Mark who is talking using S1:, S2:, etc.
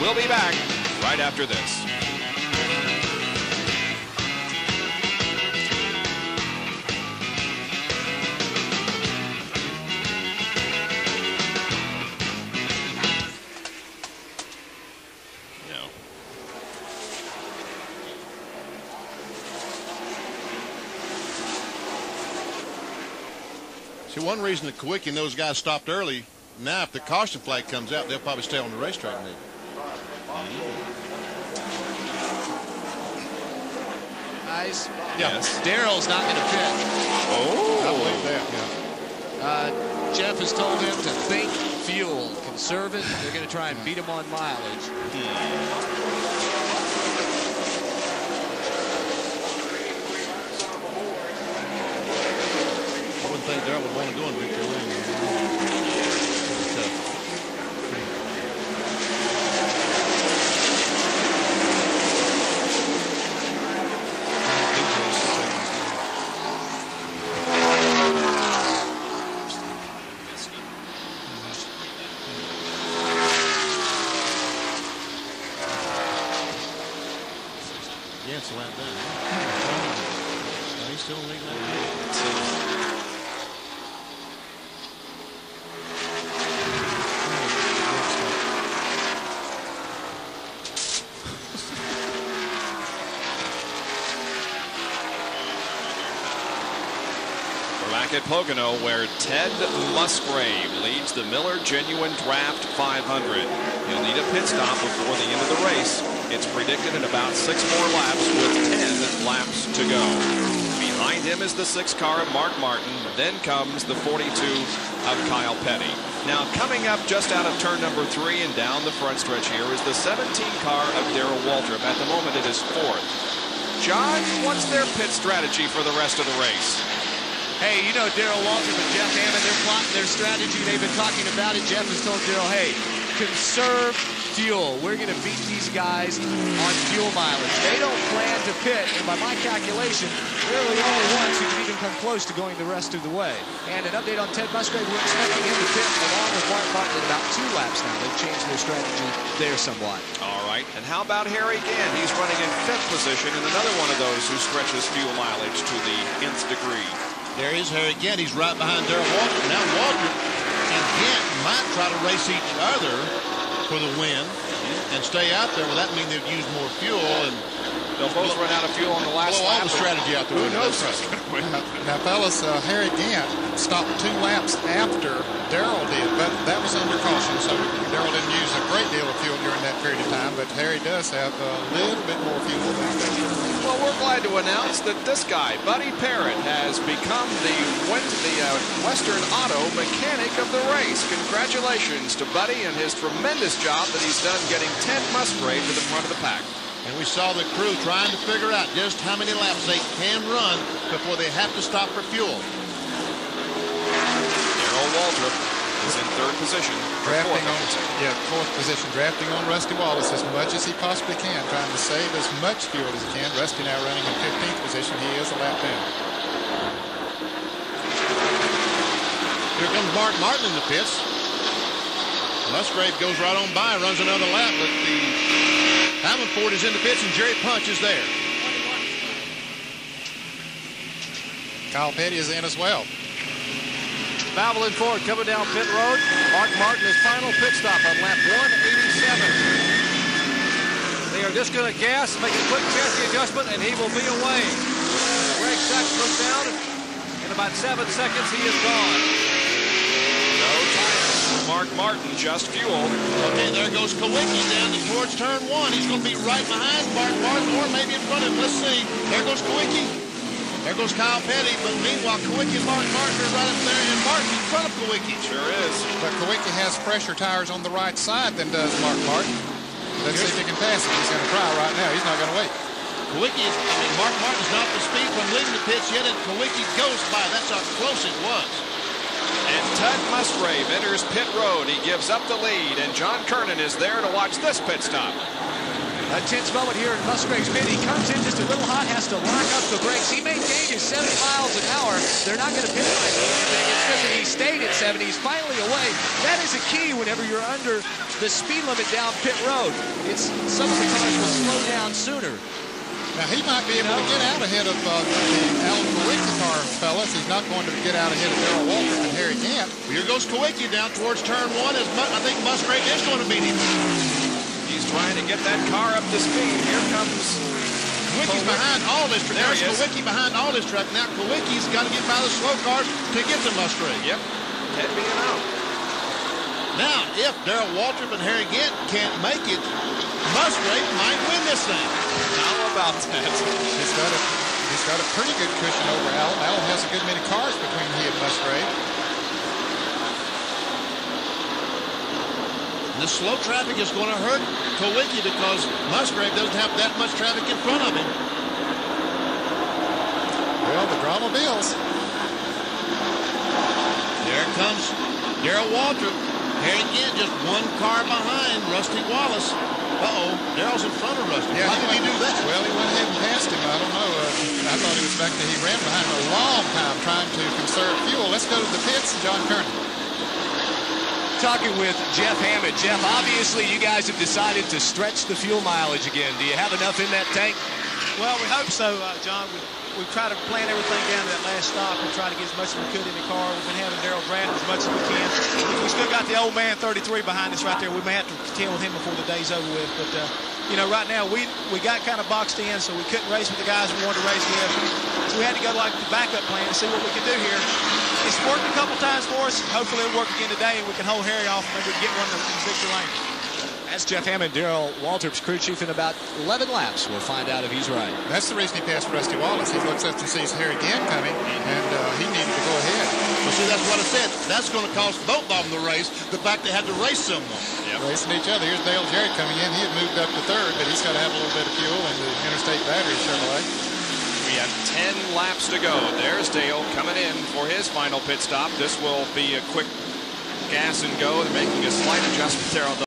S1: We'll be back right after this.
S2: See, one reason that Kawicki and those guys stopped early, now if the caution flag comes out, they'll probably stay on the racetrack maybe.
S3: Guys,
S1: yes.
S3: Darrell's not going to pit.
S1: Oh,
S2: I believe that, yeah.
S3: Jeff has told him to think fuel, conserve it. They're going to try and beat him on mileage.
S2: I wouldn't think Darrell would want to go in Victory Lane. Yeah, it's a lap down. He's still in league lap.
S1: Back at Pocono, where Ted Musgrave leads the Miller Genuine Draft 500. He'll need a pit stop before the end of the race. It's predicted in about 6 more laps with 10 laps to go. Behind him is the 6 car of Mark Martin. Then comes the 42 of Kyle Petty. Now coming up just out of turn number 3 and down the front stretch here is the 17 car of Darrell Waltrip. At the moment it is 4th. John, what's their pit strategy for the rest of the race?
S3: Hey, you know Darrell Waltrip and Jeff Hammond, they're plotting their strategy. They've been talking about it. Jeff has told Darrell, hey, conserve fuel. We're going to beat these guys on fuel mileage. They don't plan to pit, and by my calculation, they're the only ones who can even come close to going the rest of the way. And an update on Ted Musgrave, we're expecting him to pit along with Mark Martin in about 2 laps now. They've changed their strategy there somewhat.
S1: All right, and how about Harry Gant? He's running in 5th position, and another one of those who stretches fuel mileage to the nth degree.
S2: There is Harry Gant. He's right behind Darrell Waltrip. Now Waltrip and Gant might try to race each other for the win and stay out there. Well, that means they'd use more fuel, and
S1: they'll both run out of fuel on the last lap.
S2: All the strategy out there.
S1: Who knows who's going to win?
S4: Now, fellas, Harry Gant stopped 2 laps after Darrell did, but that was under caution, so Darrell didn't use a great deal of fuel during that period of time, but Harry does have a little bit more fuel than that.
S1: Well, we're glad to announce that this guy, Buddy Parrott, has become the Western Auto mechanic of the race. Congratulations to Buddy and his tremendous job that he's done getting Ted Musgrave to the front of the pack.
S2: And we saw the crew trying to figure out just how many laps they can run before they have to stop for fuel.
S1: Darrell Waltrip is in 3rd position.
S4: Drafting on, 4th position. Drafting on Rusty Wallace as much as he possibly can, trying to save as much fuel as he can. Rusty now running in 15th position. He is a lap down.
S2: Here comes Mark Martin in the pits. Musgrave goes right on by, runs another lap, but the Hammond Ford is in the pits and Jerry Punch is there.
S4: Kyle Petty is in as well.
S5: Valvoline Ford coming down pit road. Mark Martin, his final pit stop on lap 187. They are just going to gas, make a quick chassis adjustment, and he will be away. Greg Sachs goes down. In about 7 seconds, he is gone.
S1: No time for Mark Martin, just fuel.
S2: Okay, there goes Kawicki down towards turn 1. He's going to be right behind Mark Martin, or maybe in front of him. Let's see. There goes Kawicki. There goes Kyle Petty, but meanwhile, Kawicki and Mark Martin are right up there, and Martin in front of Kawicki.
S1: Sure is.
S4: But Kawicki has fresher tires on the right side than does Mark Martin. Let's see if he can pass it. He's going to try right now. He's not going to wait.
S2: Mark Martin's not the speed from leading the pits yet, and Kawicki goes by. That's how close it was.
S1: And Ted Musgrave enters pit road. He gives up the lead, and John Kernan is there to watch this pit stop.
S3: A tense moment here in Musgrave's pit. He comes in just a little hot, has to lock up the brakes. He maintained his 70 miles an hour. They're not going to penalize him or anything. It's just that he stayed at 70. He's finally away. That is a key whenever you're under the speed limit down pit road. It's some of the cars will slow down sooner.
S4: Now, he might be able to get out ahead of the Alan Kowicki car, fellas. He's not going to get out ahead of Darrell Waltrip and Harry Gant.
S2: Here goes Kowicki down towards turn one. I think Musgrave is going to beat him.
S1: He's trying to get that car up to speed. Here comes
S2: Kowicki's behind all this. There's Kowicki behind all this truck. Now Kowicki's got to get by the slow cars to get to Musgrave.
S1: Yep. Ted being out.
S2: Now, if Darrell Waltrip and Harry Gant can't make it, Musgrave might win this thing.
S1: How about that?
S4: He's got a pretty good cushion over Allen. Allen has a good many cars between he and Musgrave.
S2: The slow traffic is going to hurt Kowicki because Musgrave doesn't have that much traffic in front of him.
S4: Well, the drama builds.
S2: There comes Darrell Waltrip. Harry Gant just one car behind Rusty Wallace. Uh-oh, Darrell's in front of Rusty.
S4: Yeah,
S2: How did he do that?
S4: Well, he went ahead and passed him. I don't know. I thought he was back there. He ran behind him a long time trying to conserve fuel. Let's go to the pits. John Kernan.
S3: Talking with Jeff Hammond. Jeff, obviously you guys have decided to stretch the fuel mileage again. Do you have enough in that tank?
S6: Well, we hope so, John. We try to plan everything down to that last stop and try to get as much as we could in the car. We've been having Darrell draft as much as we can. We still got the old man 33 behind us right there. We may have to contend with him before the day's over with. But, you know, right now we got kind of boxed in, so we couldn't race with the guys we wanted to race with. So we had to go like the backup plan and see what we could do here. It's worked a couple times for us. Hopefully it'll work again today and we can hold Harry off and maybe get one in the victory lane.
S3: That's Jeff Hammond, Darrell Waltrip's crew chief in about 11 laps. We'll find out if he's right.
S4: That's the reason he passed Rusty Wallace. He looks up and sees Harry Gant coming, and he needed to go ahead.
S2: Well, see, that's what I said. That's going to cost both of them the race, the fact they had to race someone.
S4: Yep. Racing each other. Here's Dale Jarrett coming in. He had moved up to third, but he's got to have a little bit of fuel in the Interstate Battery Chevrolet.
S1: We have 10 laps to go. There's Dale coming in for his final pit stop. This will be a quick gas and go. They're making a slight adjustment there on the